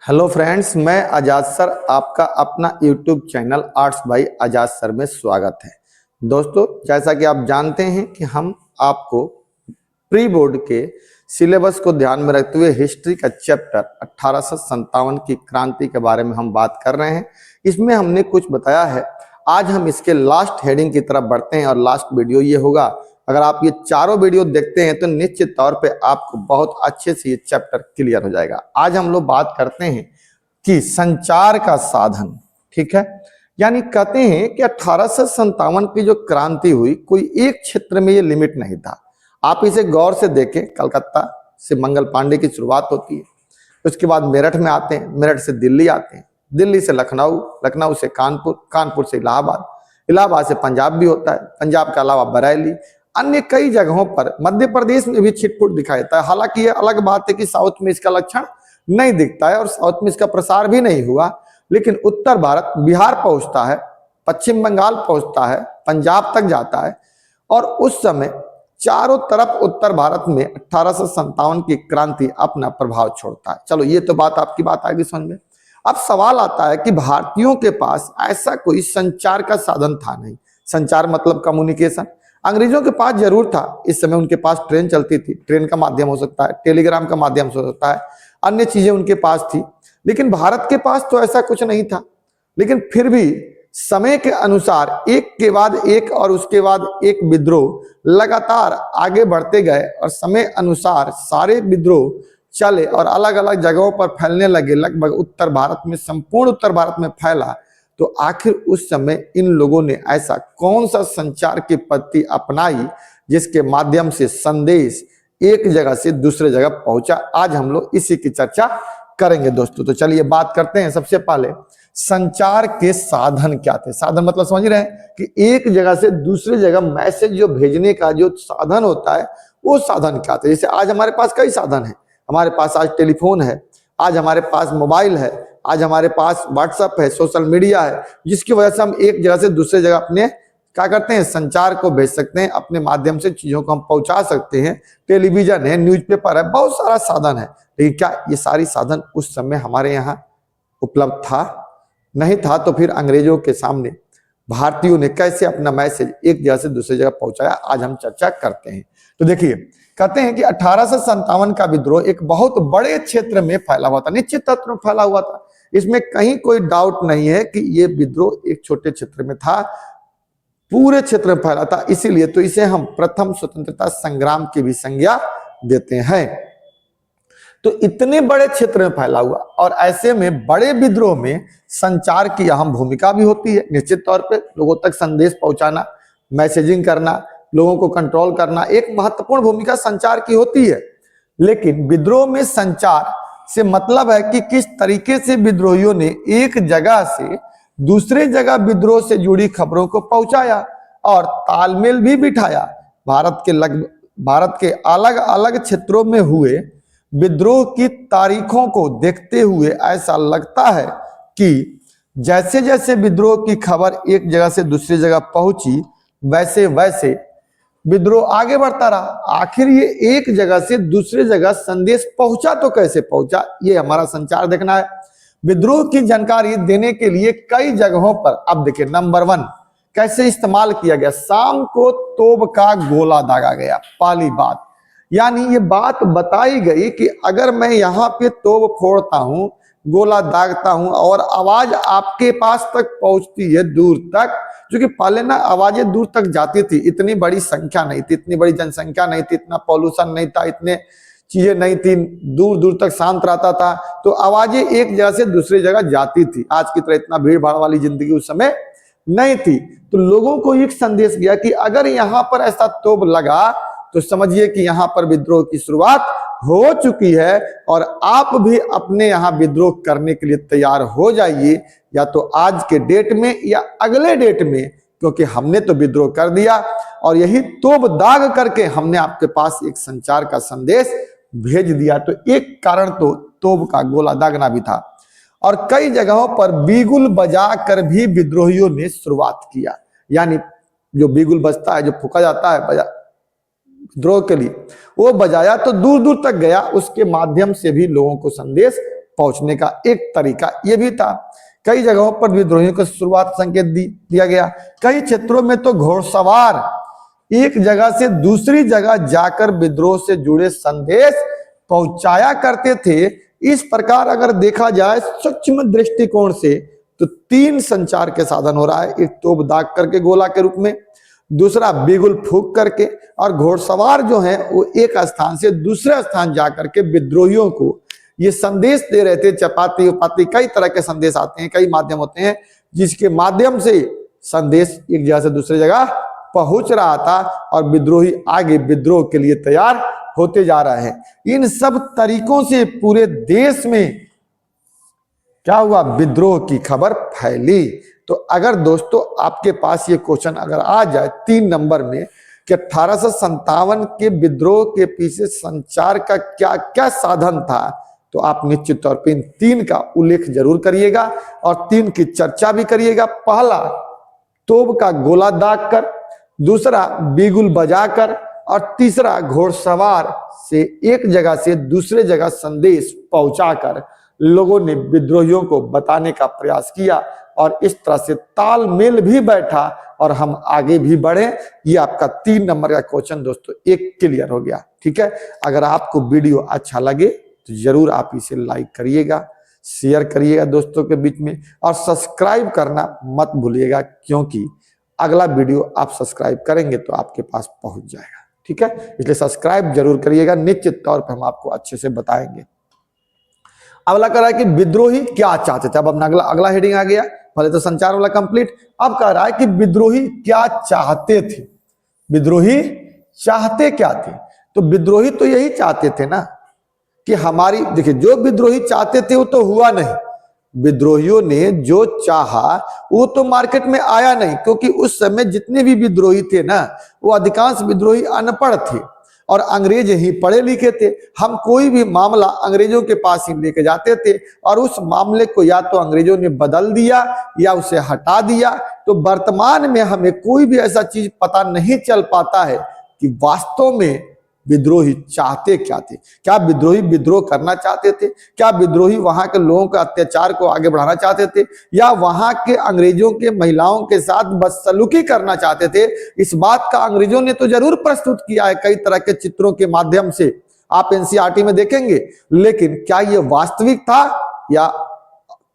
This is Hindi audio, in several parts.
हेलो फ्रेंड्स, मैं आजाद सर आपका अपना यूट्यूब चैनल आर्ट्स बाय आजाद सर में स्वागत है। दोस्तों, जैसा कि आप जानते हैं कि हम आपको प्री बोर्ड के सिलेबस को ध्यान में रखते हुए हिस्ट्री का चैप्टर 1857 की क्रांति के बारे में हम बात कर रहे हैं। इसमें हमने कुछ बताया है। आज हम इसके लास्ट हेडिंग की तरफ बढ़ते हैं और लास्ट वीडियो ये होगा। अगर आप ये चारों वीडियो देखते हैं तो निश्चित तौर पे आपको बहुत अच्छे से ये चैप्टर क्लियर हो जाएगा। आज हम लोग बात करते हैं कि संचार का साधन, ठीक है। यानी कहते हैं कि 1857 की जो क्रांति हुई, कोई एक क्षेत्र में ये लिमिट नहीं था। आप इसे गौर से देखें। कलकत्ता से मंगल पांडे की शुरुआत होती है, उसके बाद मेरठ में आते हैं, मेरठ से दिल्ली आते हैं, दिल्ली से लखनऊ, लखनऊ से कानपुर, कानपुर से इलाहाबाद, इलाहाबाद से पंजाब भी होता है, पंजाब के अलावा बरेली, अन्य कई जगहों पर मध्य प्रदेश में भी छिटपुट दिखाई देता है। हालांकि ये अलग बात है कि साउथ में इसका लक्षण नहीं दिखता है और साउथ में इसका प्रसार भी नहीं हुआ, लेकिन उत्तर भारत, बिहार पहुंचता है, पश्चिम बंगाल पहुंचता है, पंजाब तक जाता है और उस समय चारों तरफ उत्तर भारत में 1857 की क्रांति अपना प्रभाव छोड़ता है। चलो, ये तो बात आपकी बात आगे समझ में। अब सवाल आता है कि भारतीयों के पास ऐसा कोई संचार का साधन था नहीं। संचार मतलब कम्युनिकेशन। अंग्रेजों के पास जरूर था। इस समय उनके पास ट्रेन चलती थी, ट्रेन का माध्यम हो सकता है, टेलीग्राम का माध्यम हो सकता है, अन्य चीजें उनके पास थी, लेकिन भारत के पास तो ऐसा कुछ नहीं था। लेकिन फिर भी समय के अनुसार एक के बाद एक और उसके बाद एक विद्रोह लगातार आगे बढ़ते गए और समय अनुसार सारे विद्रोह चले और अलग अलग जगहों पर फैलने लगे। लगभग उत्तर भारत में, संपूर्ण उत्तर भारत में फैला। तो आखिर उस समय इन लोगों ने ऐसा कौन सा संचार की पद्धति अपनाई जिसके माध्यम से संदेश एक जगह से दूसरे जगह पहुंचा। आज हम लोग इसी की चर्चा करेंगे दोस्तों। तो चलिए बात करते हैं। सबसे पहले संचार के साधन क्या थे। साधन मतलब समझ रहे हैं कि एक जगह से दूसरे जगह मैसेज जो भेजने का जो साधन होता है, वो साधन क्या थे। जैसे आज हमारे पास कई साधन है। हमारे पास आज टेलीफोन है, आज हमारे पास मोबाइल है, आज हमारे पास व्हाट्सएप है, सोशल मीडिया है, जिसकी वजह से हम एक जगह से दूसरे जगह अपने क्या करते हैं, संचार को भेज सकते हैं। अपने माध्यम से चीजों को हम पहुंचा सकते हैं। टेलीविजन है, न्यूज़पेपर है, बहुत सारा साधन है। लेकिन क्या ये सारी साधन उस समय हमारे यहाँ उपलब्ध था? नहीं था। तो फिर अंग्रेजों के सामने भारतीयों ने कैसे अपना मैसेज एक जगह से दूसरी जगह पहुंचाया, आज हम चर्चा करते हैं। तो देखिए, कहते हैं कि 1857 का विद्रोह एक बहुत बड़े क्षेत्र में फैला हुआ था, निश्चित तौर पर फैला हुआ था। इसमें कहीं कोई डाउट नहीं है कि यह विद्रोह एक छोटे क्षेत्र में था, पूरे क्षेत्र में फैला था। इसीलिए तो इसे हम प्रथम स्वतंत्रता संग्राम की भी संज्ञा देते हैं। तो इतने बड़े क्षेत्र में फैला हुआ और ऐसे में बड़े विद्रोह में संचार की अहम भूमिका भी होती है। निश्चित तौर पे लोगों तक संदेश पहुंचाना, मैसेजिंग करना, लोगों को कंट्रोल करना, एक महत्वपूर्ण भूमिका संचार की होती है। लेकिन विद्रोह में संचार से मतलब है कि किस तरीके से विद्रोहियों ने एक जगह से दूसरे जगह विद्रोह से जुड़ी खबरों को पहुंचाया और तालमेल भी बिठाया। भारत के अलग अलग क्षेत्रों में हुए विद्रोह की तारीखों को देखते हुए ऐसा लगता है कि जैसे जैसे विद्रोह की खबर एक जगह से दूसरी जगह पहुंची, वैसे वैसे विद्रोह आगे बढ़ता रहा। आखिर ये एक जगह से दूसरे जगह संदेश पहुंचा तो कैसे पहुंचा, ये हमारा संचार देखना है। विद्रोह की जानकारी देने के लिए कई जगहों पर, अब देखिए, नंबर 1 कैसे इस्तेमाल किया गया। शाम को तोप का गोला दागा गया। पहली बात, यानी ये बात बताई गई कि अगर मैं यहाँ पे तोप फोड़ता हूं, गोला दागता हूं और आवाज आपके पास तक पहुंचती है दूर तक, क्योंकि पहले ना आवाजें दूर तक जाती थी, इतनी बड़ी संख्या नहीं थी, इतनी बड़ी जनसंख्या नहीं थी, इतना पॉल्यूशन नहीं था, इतने चीजें नहीं थी, दूर दूर तक शांत रहता था, तो आवाजें एक जगह से दूसरी जगह जाती थी। आज की तरह इतना भीड़ भाड़ वाली जिंदगी उस समय नहीं थी। तो लोगों को एक संदेश गया कि अगर यहाँ पर ऐसा तोप लगा तो समझिए कि यहाँ पर विद्रोह की शुरुआत हो चुकी है और आप भी अपने यहाँ विद्रोह करने के लिए तैयार हो जाइए, या तो आज के डेट में या अगले डेट में, क्योंकि हमने तो विद्रोह कर दिया और यही तोप दाग करके हमने आपके पास एक संचार का संदेश भेज दिया। तो एक कारण तो तोप का गोला दागना भी था। और कई जगहों पर बीगुल बजा कर भी विद्रोहियों ने शुरुआत किया। यानी जो बीगुल बजता है, जो फूका जाता है विद्रोह के लिए, वो बजाया तो दूर दूर तक गया, उसके माध्यम से भी लोगों को संदेश पहुंचने का एक तरीका ये भी था। कई जगहों पर विद्रोहियों को शुरुआत संकेत दिया गया। कई क्षेत्रों में तो घोड़सवार एक जगह से दूसरी जगह जाकर विद्रोह से जुड़े संदेश पहुंचाया करते थे। इस प्रकार अगर देखा जाए सूक्ष्म दृष्टिकोण से तो 3 संचार के साधन हो रहा है। एक तोप दाग करके गोला के रूप में, दूसरा बिगुल फूंक करके, और घोड़सवार जो है वो एक स्थान से दूसरे स्थान जाकर के विद्रोहियों को ये संदेश दे रहे थे। चपाती उपाती कई तरह के संदेश आते हैं, कई माध्यम होते हैं जिसके माध्यम से संदेश एक जगह से दूसरी जगह पहुंच रहा था और विद्रोही आगे विद्रोह के लिए तैयार होते जा रहे हैं। इन सब तरीकों से पूरे देश में क्या हुआ, विद्रोह की खबर फैली। तो अगर दोस्तों आपके पास ये क्वेश्चन अगर आ जाए 3 नंबर में कि 1857 के विद्रोह के पीछे संचार का क्या क्या साधन था, तो आप निश्चित तौर पर इन 3 का उल्लेख जरूर करिएगा और 3 की चर्चा भी करिएगा। पहला, तोप का गोला दाग कर, दूसरा बिगुल बजाकर, और तीसरा घोड़सवार से एक जगह से दूसरे जगह संदेश पहुंचाकर लोगों ने विद्रोहियों को बताने का प्रयास किया और इस तरह से तालमेल भी बैठा और हम आगे भी बढ़े। ये आपका 3 नंबर का क्वेश्चन दोस्तों एक क्लियर हो गया। ठीक है, अगर आपको वीडियो अच्छा लगे तो जरूर आप इसे लाइक करिएगा, शेयर करिएगा दोस्तों के बीच में, और सब्सक्राइब करना मत भूलिएगा, क्योंकि अगला वीडियो आप सब्सक्राइब करेंगे तो आपके पास पहुंच जाएगा। ठीक है, इसलिए सब्सक्राइब जरूर करिएगा, निश्चित तौर पर हम आपको अच्छे से बताएंगे। अगला कह रहा है कि विद्रोही क्या चाहते थे। अब अपना अगला हेडिंग आ गया, पहले तो संचार वाला कंप्लीट। अब कह रहा है कि विद्रोही क्या चाहते थे। विद्रोही चाहते क्या थे? तो विद्रोही तो यही चाहते थे ना कि हमारी, देखिए जो विद्रोही चाहते थे वो तो हुआ नहीं। विद्रोहियों ने जो चाहा वो तो मार्केट में आया नहीं, क्योंकि उस समय जितने भी विद्रोही थे ना, वो अधिकांश विद्रोही अनपढ़ थे और अंग्रेज ही पढ़े लिखे थे। हम कोई भी मामला अंग्रेजों के पास ही लेके जाते थे और उस मामले को या तो अंग्रेजों ने बदल दिया या उसे हटा दिया। तो वर्तमान में हमें कोई भी ऐसा चीज पता नहीं चल पाता है कि वास्तव में विद्रोही चाहते क्या थे। क्या विद्रोही विद्रोह करना चाहते थे? क्या विद्रोही वहां के लोगों के अत्याचार को आगे बढ़ाना चाहते थे, या वहां के अंग्रेजों के महिलाओं के साथ बदसलूकी करना चाहते थे? इस बात का अंग्रेजों ने तो जरूर प्रस्तुत किया है कई तरह के चित्रों के माध्यम से, आप एनसीईआरटी में देखेंगे। लेकिन क्या ये वास्तविक था या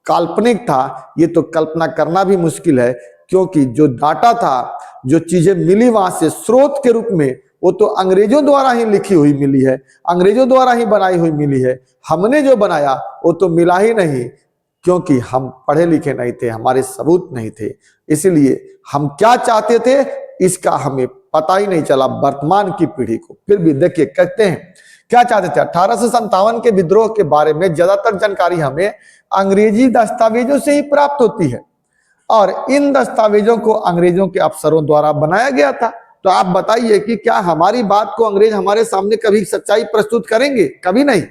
काल्पनिक था, ये तो कल्पना करना भी मुश्किल है, क्योंकि जो डाटा था, जो चीजें मिली वहां से स्रोत के रूप में, वो तो अंग्रेजों द्वारा ही लिखी हुई मिली है, अंग्रेजों द्वारा ही बनाई हुई मिली है। हमने जो बनाया वो तो मिला ही नहीं, क्योंकि हम पढ़े लिखे नहीं थे, हमारे सबूत नहीं थे। इसलिए हम क्या चाहते थे इसका हमें पता ही नहीं चला वर्तमान की पीढ़ी को। फिर भी देखिए कहते हैं क्या चाहते थे। 1857 के विद्रोह के बारे में ज्यादातर जानकारी हमें अंग्रेजी दस्तावेजों से ही प्राप्त होती है और इन दस्तावेजों को अंग्रेजों के अफसरों द्वारा बनाया गया था। तो आप बताइए कि क्या हमारी बात को अंग्रेज हमारे सामने कभी सच्चाई प्रस्तुत करेंगे? कभी नहीं।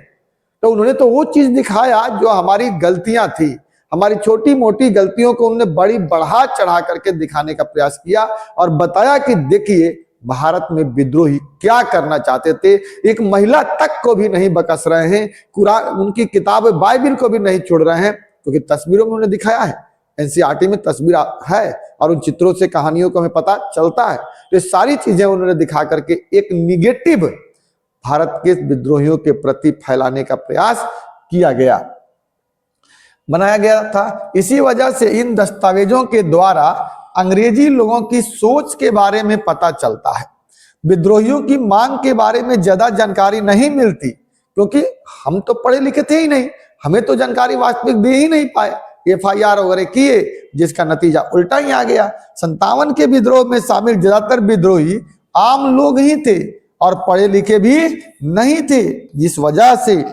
तो उन्होंने तो वो चीज दिखाया जो हमारी गलतियां थी, हमारी छोटी मोटी गलतियों को उन्होंने बड़ी बढ़ा चढ़ा करके दिखाने का प्रयास किया और बताया कि देखिए भारत में विद्रोही क्या करना चाहते थे। एक महिला तक को भी नहीं बकस रहे हैं, कुरान, उनकी किताब बाइबिल को भी नहीं छोड़ रहे हैं, क्योंकि तस्वीरों में उन्होंने दिखाया है। एनसीईआरटी में तस्वीर है और उन चित्रों से कहानियों को हमें पता चलता है। तो ये सारी चीजें उन्होंने दिखा करके एक निगेटिव भारत के विद्रोहियों के प्रति फैलाने का प्रयास किया गया, बनाया गया था। इसी वजह से इन दस्तावेजों के द्वारा अंग्रेजी लोगों की सोच के बारे में पता चलता है। विद्रोहियों की मांग के बारे में ज्यादा जानकारी नहीं मिलती, क्योंकि हम तो पढ़े लिखे थे ही नहीं, हमें तो जानकारी वास्तविक दे ही नहीं पाए। FIR वगैरह किए, जिसका नतीजा उल्टा ही आ गया। 57 के विद्रोह में शामिल ज्यादातर विद्रोही आम लोग ही थे और पढ़े लिखे भी नहीं थे, जिस वजह से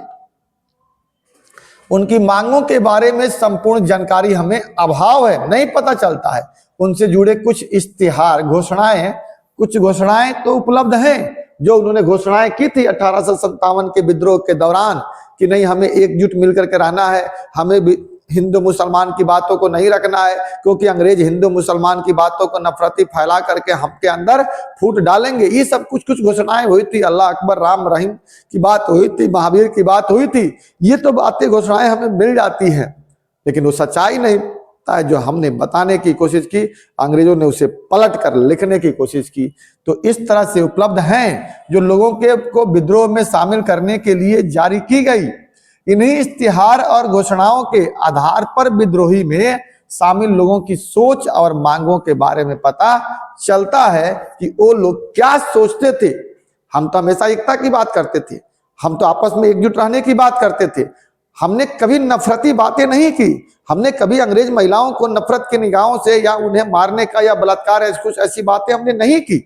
उनकी मांगों के बारे में संपूर्ण जानकारी हमें अभाव है, नहीं पता चलता है। उनसे जुड़े कुछ इश्तिहार, घोषणाएं, कुछ घोषणाएं तो उपलब्ध हैं जो उन्होंने घोषणाएं की थी 1857 के विद्रोह के दौरान कि नहीं हमें एकजुट मिलकर के रहना है, हमें हिंदू मुसलमान की बातों को नहीं रखना है, क्योंकि अंग्रेज हिंदू मुसलमान की बातों को नफरती फैला करके हमके अंदर फूट डालेंगे। ये सब कुछ कुछ घोषणाएं हुई थी, अल्लाह अकबर राम रहीम की बात हुई थी, महावीर की बात हुई थी, ये तो बातें घोषणाएं हमें मिल जाती हैं, लेकिन वो सच्चाई नहीं जो हमने बताने की कोशिश की, अंग्रेजों ने उसे पलट कर लिखने की कोशिश की। तो इस तरह से उपलब्ध हैं जो लोगों के को विद्रोह में शामिल करने के लिए जारी की गई। इन्हीं इश्तिहार और घोषणाओं के आधार पर विद्रोही में शामिल लोगों की सोच और मांगों के बारे में पता चलता है कि वो लोग क्या सोचते थे। हम तो हमेशा एकता की बात करते थे, हम तो आपस में एकजुट रहने की बात करते थे, हमने कभी नफरती बातें नहीं की, हमने कभी अंग्रेज महिलाओं को नफरत की निगाहों से या उन्हें मारने का या बलात्कार कुछ ऐसी बातें हमने नहीं की,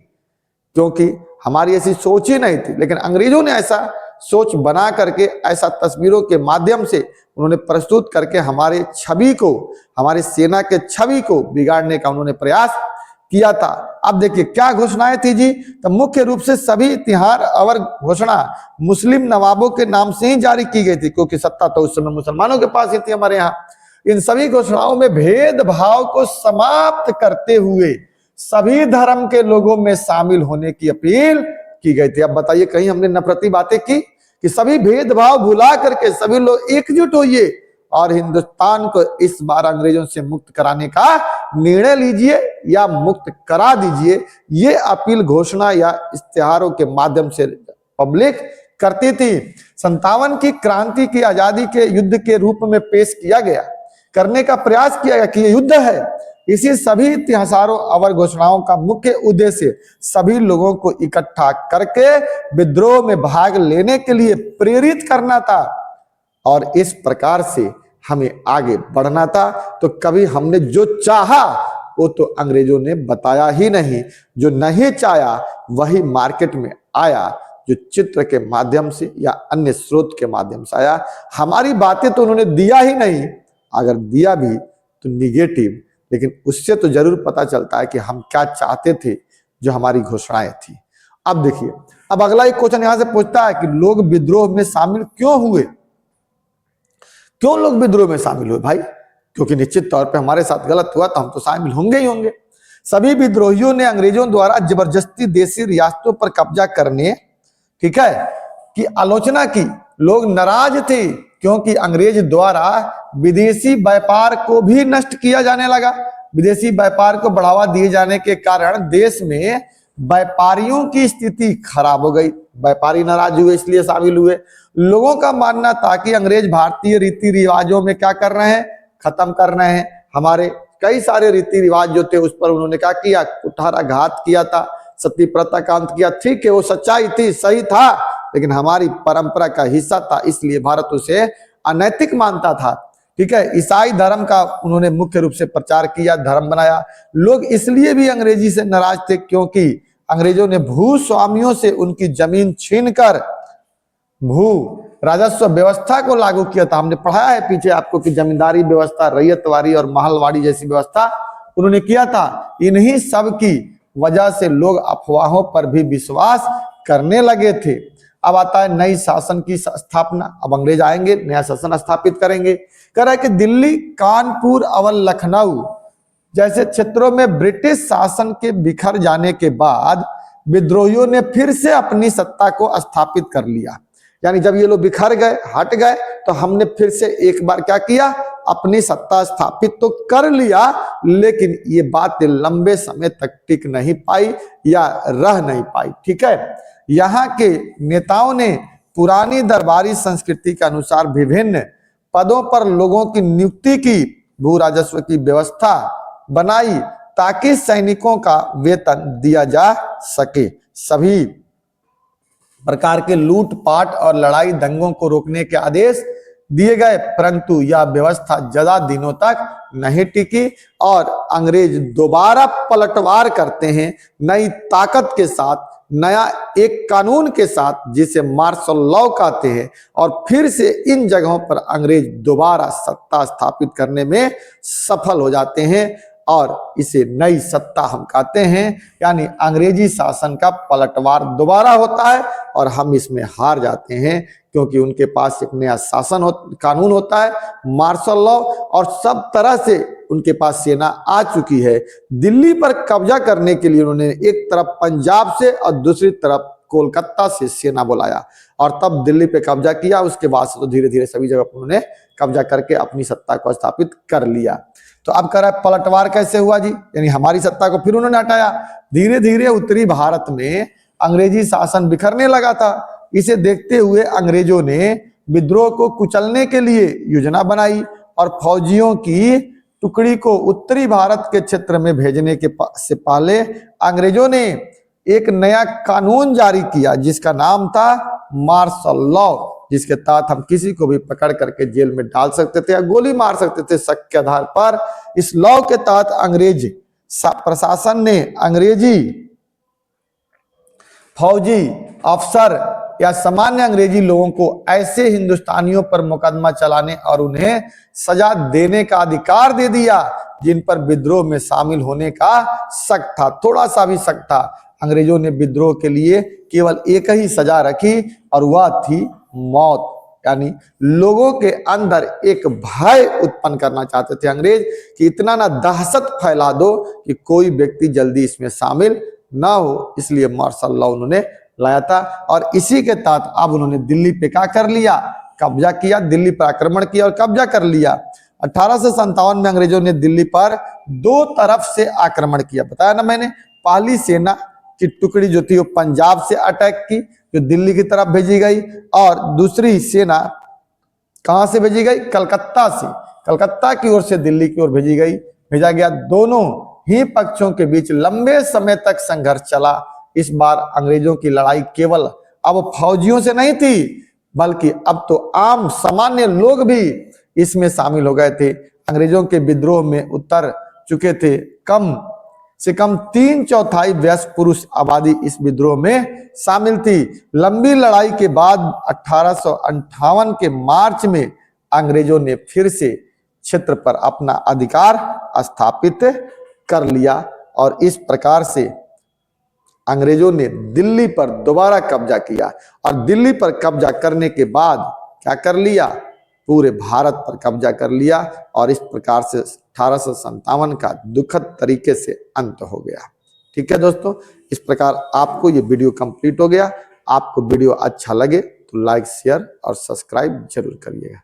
क्योंकि हमारी ऐसी सोच ही नहीं थी। लेकिन अंग्रेजों ने ऐसा सोच बना करके, ऐसा तस्वीरों के माध्यम से उन्होंने प्रस्तुत करके हमारे छवि को, हमारी सेना के छवि को बिगाड़ने का उन्होंने प्रयास किया था। अब देखिए क्या घोषणाएं थी जी, तो मुख्य रूप से सभी इतिहार और घोषणा मुस्लिम नवाबों के नाम से ही जारी की गई थी, क्योंकि सत्ता तो उस समय मुसलमानों के पास ही थी हमारे यहाँ। इन सभी घोषणाओं में भेदभाव को समाप्त करते हुए सभी धर्म के लोगों में शामिल होने की अपील की गई थी। अब बताइए, कहीं हमने नफरती बातें की कि सभी भेदभाव भुला करके सभी लोग एकजुट होइए और हिंदुस्तान को इस बार अंग्रेजों से मुक्त कराने का निर्णय लीजिए या मुक्त करा दीजिए। ये अपील घोषणा या इश्तिहारों के माध्यम से पब्लिक करती थी। 57 की क्रांति की आजादी के युद्ध के रूप में पेश किया गया, करने का प्रयास किया गया कि ये युद्ध है। इसी सभी इतिहासारों और घोषणाओं का मुख्य उद्देश्य सभी लोगों को इकट्ठा करके विद्रोह में भाग लेने के लिए प्रेरित करना था और इस प्रकार से हमें आगे बढ़ना था। तो कभी हमने जो चाहा वो तो अंग्रेजों ने बताया ही नहीं, जो नहीं चाहा वही मार्केट में आया, जो चित्र के माध्यम से या अन्य स्रोत के माध्यम से आया। हमारी बातें तो उन्होंने दिया ही नहीं, अगर दिया भी तो निगेटिव, लेकिन उससे तो जरूर पता चलता है कि हम क्या चाहते थे, जो हमारी घोषणाएं थी। अब देखिए, अब अगला एक क्वेश्चन यहां से पूछता है कि लोग विद्रोह में शामिल क्यों हुए? क्यों लोग विद्रोह में शामिल हुए भाई? क्योंकि निश्चित तौर पे हमारे साथ गलत हुआ तो हम तो शामिल होंगे ही होंगे। सभी विद्रोहियों ने अंग्रेजों द्वारा जबरदस्ती देशी रियासतों पर कब्जा करने, ठीक है, की आलोचना की। लोग नाराज थे क्योंकि अंग्रेज द्वारा विदेशी व्यापार को भी नष्ट किया जाने लगा। विदेशी व्यापार को बढ़ावा दिए जाने के कारण देश में व्यापारियों की स्थिति खराब हो गई। व्यापारी नाराज हुए, इसलिए शामिल हुए। लोगों का मानना था कि अंग्रेज भारतीय रीति रिवाजों में क्या कर रहे हैं, खत्म कर रहे हैं। हमारे कई सारे रीति रिवाज जो थे उस पर उन्होंने क्या किया, कुठाराघात किया था, सती प्रथा का अंत किया। ठीक है, वो सच्चाई थी, सही था, लेकिन हमारी परंपरा का हिस्सा था, इसलिए भारत उसे अनैतिक मानता था। ठीक है, ईसाई धर्म का उन्होंने मुख्य रूप से प्रचार किया, धर्म बनाया। लोग इसलिए भी अंग्रेजी से नाराज थे क्योंकि अंग्रेजों ने भूस्वामियों से उनकी जमीन छीनकर भू राजस्व व्यवस्था को लागू किया था। हमने पढ़ाया है पीछे आपको कि जमींदारी व्यवस्था, रैयतवाड़ी और महलवाड़ी जैसी व्यवस्था उन्होंने किया था। इन्हीं सब की वजह से लोग अफवाहों पर भी विश्वास करने लगे थे। अब आता है नई शासन की स्थापना। अब अंग्रेज आएंगे, नया शासन स्थापित करेंगे। कह रहा है कि दिल्ली, कानपुर और लखनऊ जैसे क्षेत्रों में ब्रिटिश शासन के बिखर जाने के बाद विद्रोहियों ने फिर से अपनी सत्ता को स्थापित कर लिया। यानी जब ये लोग बिखर गए, हट गए, तो हमने फिर से एक बार क्या किया, अपनी सत्ता स्थापित तो कर लिया, लेकिन ये बात लंबे समय तक टिक नहीं पाई या रह नहीं पाई। ठीक है, यहाँ के नेताओं ने पुरानी दरबारी संस्कृति के अनुसार विभिन्न पदों पर लोगों की नियुक्ति की, भू राजस्व की व्यवस्था बनाई ताकि सैनिकों का वेतन दिया जा सके। सभी प्रकार के लूटपाट और लड़ाई दंगों को रोकने के आदेश दिए गए, परंतु यह व्यवस्था ज्यादा दिनों तक नहीं टिकी और अंग्रेज दोबारा पलटवार करते हैं नई ताकत के साथ, नया एक कानून के साथ जिसे मार्शल लॉ कहते हैं, और फिर से इन जगहों पर अंग्रेज दोबारा सत्ता स्थापित करने में सफल हो जाते हैं। और इसे नई सत्ता हम कहते हैं, यानी अंग्रेजी शासन का पलटवार दोबारा होता है और हम इसमें हार जाते हैं, क्योंकि उनके पास एक नया शासन कानून होता है, मार्शल लॉ, और सब तरह से उनके पास सेना आ चुकी है। दिल्ली पर कब्जा करने के लिए उन्होंने एक तरफ पंजाब से और दूसरी तरफ कोलकाता से सेना बुलाया और तब दिल्ली पे कब्जा किया। उसके बाद से तो धीरे धीरे सभी जगह पर उन्होंने कब्जा करके अपनी सत्ता को स्थापित कर लिया। तो अब कह रहा है पलटवार कैसे हुआ जी, यानी हमारी सत्ता को फिर उन्होंने हटाया। धीरे धीरे उत्तरी भारत में अंग्रेजी शासन बिखरने लगा था। इसे देखते हुए अंग्रेजों ने विद्रोह को कुचलने के लिए योजना बनाई और फौजियों की टुकड़ी को उत्तरी भारत के क्षेत्र में भेजने के से पहले अंग्रेजों ने एक नया कानून जारी किया जिसका नाम था मार्शल लॉ, जिसके तहत हम किसी को भी पकड़ करके जेल में डाल सकते थे या गोली मार सकते थे शक के आधार पर। इस लॉ के तहत अंग्रेज प्रशासन ने अंग्रेजी फौजी अफसर या सामान्य अंग्रेजी लोगों को ऐसे हिंदुस्तानियों पर मुकदमा चलाने और उन्हें सजा देने का अधिकार दे दिया जिन पर विद्रोह में शामिल होने का शक था, थोड़ा सा भी शक था। अंग्रेजों ने विद्रोह के लिए केवल एक ही सजा रखी और वह थी मौत, यानी लोगों के अंदर एक भय उत्पन्न करना चाहते थे अंग्रेज कि इतना ना दहशत फैला दो कि कोई व्यक्ति जल्दी इसमें शामिल ना हो। इसलिए मार्शल लॉ उन्होंने लाया था और इसी के तहत अब उन्होंने दिल्ली पे क्या कर लिया, कब्जा किया, दिल्ली पर आक्रमण किया और कब्जा कर लिया। 1857 में अंग्रेजों ने दिल्ली पर दो तरफ से आक्रमण किया, बताया ना मैंने। पहली सेना की टुकड़ी जो थी वो पंजाब से अटैक की, जो दिल्ली की तरफ भेजी गई, और दूसरी सेना कहां से भेजी गई, कलकत्ता से, कलकत्ता की ओर से दिल्ली की ओर भेजा गया। दोनों ही पक्षों के बीच लंबे समय तक संघर्ष चला। इस बार अंग्रेजों की लड़ाई केवल अब फौजियों से नहीं थी, बल्कि अब तो आम सामान्य लोग भी इसमें शामिल हो गए थे। अंग्रेजों के विद्रोह में उतर चुके थे कम से कम 3/4 वयस्क पुरुष आबादी इस विद्रोह में शामिल थी। लंबी लड़ाई के बाद 1858 के मार्च में अंग्रेजों ने फिर से क्षेत्र पर अपना अधिकार स्थापित कर लिया और इस प्रकार से अंग्रेजों ने दिल्ली पर दोबारा कब्जा किया और दिल्ली पर कब्जा करने के बाद क्या कर लिया, पूरे भारत पर कब्जा कर लिया और इस प्रकार से 1857 का दुखद तरीके से अंत हो गया। ठीक है दोस्तों, इस प्रकार आपको ये वीडियो कंप्लीट हो गया। आपको वीडियो अच्छा लगे तो लाइक, शेयर और सब्सक्राइब जरूर करिएगा।